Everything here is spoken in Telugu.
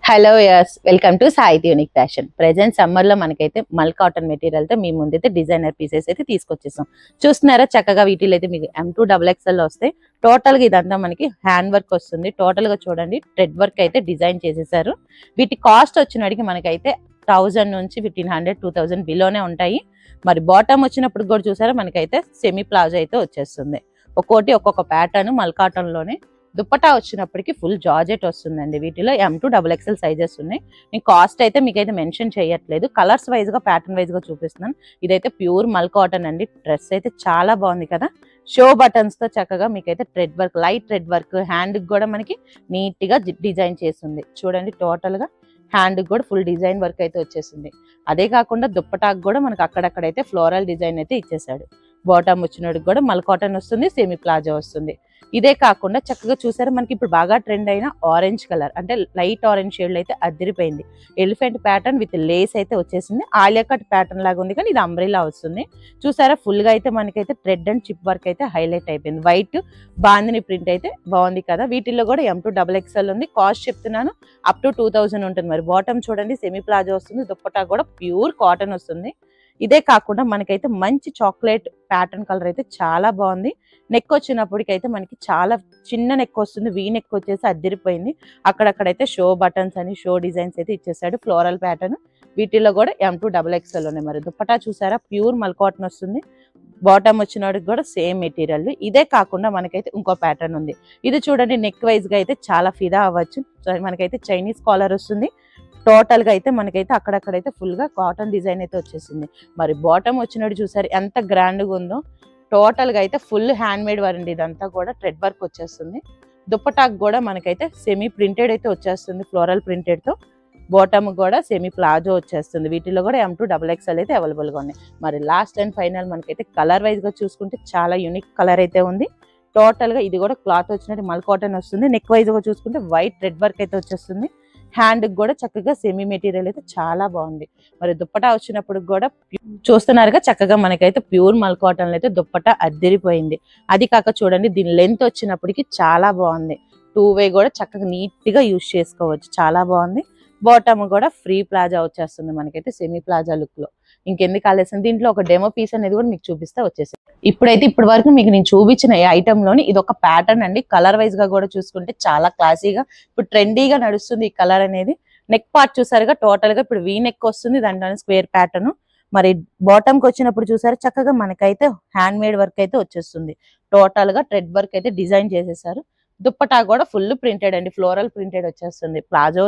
హలో యస్ వెల్కమ్ టు సాహితీ యూనిక్ ఫ్యాషన్. ప్రెజెంట్ సమ్మర్ లో మనకైతే మల్ కాటన్ మెటీరియల్ తో మీ ముందైతే డిజైనర్ పీసెస్ అయితే తీసుకొచ్చేసాం. చూస్తున్నారా చక్కగా వీటిలో అయితే మీకు M2XXL లో వస్తాయి. టోటల్ గా ఇదంతా మనకి హ్యాండ్ వర్క్ వస్తుంది. టోటల్ గా చూడండి థ్రెడ్ వర్క్ అయితే డిజైన్ చేసేసారు. వీటి కాస్ట్ వచ్చినడికి మనకైతే 1000 నుంచి 1500 2000 బిలోనే ఉంటాయి. మరి బాటమ్ వచ్చినప్పుడు కూడా చూసారా మనకైతే సెమీ ప్లాజో అయితే వచ్చేస్తుంది. ఒక్కోటి ఒక్కొక్క ప్యాటర్న్ మల్ కాటన్ లోనే. దుప్పటా వచ్చినప్పటికి ఫుల్ జార్జెట్ వస్తుందండి. వీటిలో M2XXL సైజెస్ ఉన్నాయి. నేను కాస్ట్ అయితే మీకైతే మెన్షన్ చేయట్లేదు, కలర్స్ వైజ్ గా ప్యాటర్న్ వైజ్ గా చూపిస్తున్నాను. ఇదైతే ప్యూర్ మల్ కాటన్ అండి. డ్రెస్ అయితే చాలా బాగుంది కదా. షో బటన్స్ తో చక్కగా మీకైతే thread work, light thread work, hand కూడా మనకి నీట్ గా డిజైన్ చేస్తుంది. చూడండి టోటల్ గా హ్యాండ్ కూడా ఫుల్ డిజైన్ వర్క్ అయితే వచ్చేసింది. అదే కాకుండా దుప్పటాకు కూడా మనకి అక్కడక్కడైతే ఫ్లోరల్ డిజైన్ అయితే ఇచ్చేసాడు. బాటమ్ వచ్చినోడికి కూడా మల్ కాటన్ వస్తుంది, సెమీ ప్లాజో వస్తుంది. ఇదే కాకుండా చక్కగా చూసారా మనకి ఇప్పుడు బాగా ట్రెండ్ అయిన ఆరెంజ్ కలర్, అంటే లైట్ ఆరెంజ్ షేడ్ అయితే అదిరిపోయింది. ఎలిఫెంట్ ప్యాటర్న్ విత్ లేస్ అయితే వచ్చేసింది. ఆలియా కట్ ప్యాటర్న్ లాగా ఉంది, కానీ ఇది అంబ్రెలా వస్తుంది. చూసారా ఫుల్ గా అయితే మనకైతే థ్రెడ్ అండ్ చిప్ వర్క్ అయితే హైలైట్ అయిపోయింది. వైట్ బాందిని ప్రింట్ అయితే బాగుంది కదా. వీటిల్లో కూడా M2XXL ఉంది. కాస్ట్ చెప్తున్నాను అప్ టు 2000 ఉంటుంది. మరి బాటమ్ చూడండి సెమీ ప్లాజో వస్తుంది. దుప్పటా కూడా ప్యూర్ కాటన్ వస్తుంది. ఇదే కాకుండా మనకైతే మంచి చాక్లెట్ ప్యాటర్న్ కలర్ అయితే చాలా బాగుంది. నెక్ వచ్చినప్పటికైతే మనకి చాలా చిన్న నెక్ వస్తుంది. వీ నెక్ వచ్చేసి అదిరిపోయింది. అక్కడక్కడైతే షో బటన్స్ అని షో డిజైన్స్ అయితే ఇచ్చేసాడు. Floral pattern. వీటిలో కూడా M2XXL ఉన్నాయి. మరి దుప్పటా చూసారా ప్యూర్ మల్ కాటన్ వస్తుంది. బాటమ్ వచ్చినోడికి కూడా సేమ్ మెటీరియల్. ఇదే కాకుండా మనకైతే ఇంకో ప్యాటర్న్ ఉంది. ఇది చూడండి నెక్ వైజ్ గా అయితే చాలా ఫిదా అవ్వచ్చు. మనకైతే చైనీస్ కాలర్ వస్తుంది. టోటల్ గా అయితే మనకైతే అక్కడక్కడైతే ఫుల్ గా కాటన్ డిజైన్ అయితే వచ్చేసింది. మరి బాటమ్ వచ్చినట్టు చూసారు ఎంత గ్రాండ్ గా ఉందో. టోటల్ గా అయితే ఫుల్ హ్యాండ్ మేడ్ వరండి. ఇదంతా కూడా థ్రెడ్ వర్క్ వచ్చేస్తుంది. దుప్పటాకు కూడా మనకైతే సెమీ ప్రింటెడ్ అయితే వచ్చేస్తుంది, ఫ్లోరల్ ప్రింటెడ్ తో. బాటమ్ కూడా సెమీ ప్లాజో వచ్చేస్తుంది. వీటిలో కూడా M2XXL అయితే అవైలబుల్ గా ఉన్నాయి. మరి లాస్ట్ అండ్ ఫైనల్ మనకైతే కలర్ వైజ్ గా చూసుకుంటే చాలా యూనిక్ కలర్ అయితే ఉంది. టోటల్ గా ఇది కూడా క్లాత్ వచ్చినట్టు మల్ కాటన్ వస్తుంది. నెక్ వైజ్ గా చూసుకుంటే వైట్ థ్రెడ్ వర్క్ అయితే వచ్చేస్తుంది. హ్యాండ్ కూడా చక్కగా సెమీ మెటీరియల్ అయితే చాలా బాగుంది. మరి దుప్పటా వచ్చినప్పుడు కూడా చూస్తున్నారుగా చక్కగా మనకైతే ప్యూర్ మల్ కాటన్ అయితే దుప్పటా అద్దరిపోయింది. అది కాక చూడండి దీని లెంత్ వచ్చినప్పటికి చాలా బాగుంది. 2 వే కూడా చక్కగా నీట్ గా యూజ్ చేసుకోవచ్చు, చాలా బాగుంది. బాటమ్ కూడా ఫ్రీ ప్లాజా వచ్చేస్తుంది మనకైతే సెమీ ప్లాజా లుక్ లో. ఇంకెందుకు ఆలస్యం, దీంట్లో ఒక డెమో పీస్ అనేది కూడా మీకు చూపిస్తే వచ్చేసి ఇప్పటి వరకు మీకు నేను చూపించిన ఐటమ్ లోని ఇది ఒక ప్యాటర్న్ అండి. కలర్ వైజ్ గా కూడా చూసుకుంటే చాలా క్లాసీగా ఇప్పుడు ట్రెండీగా నడుస్తుంది ఈ కలర్ అనేది. నెక్ పార్ట్ చూసారుగా టోటల్ గా ఇప్పుడు వీ నెక్ వస్తుంది, దాంట్లో స్క్వేర్ ప్యాటర్న్. మరి బాటమ్ కి వచ్చినప్పుడు చూసారు చక్కగా మనకైతే హ్యాండ్ మేడ్ వర్క్ అయితే వచ్చేస్తుంది. టోటల్ గా థ్రెడ్ వర్క్ అయితే డిజైన్ చేసేసారు. దుప్పటా కూడా ఫుల్ ప్రింటెడ్ అండి, ఫ్లోరల్ ప్రింటెడ్ వచ్చేస్తుంది. ప్లాజో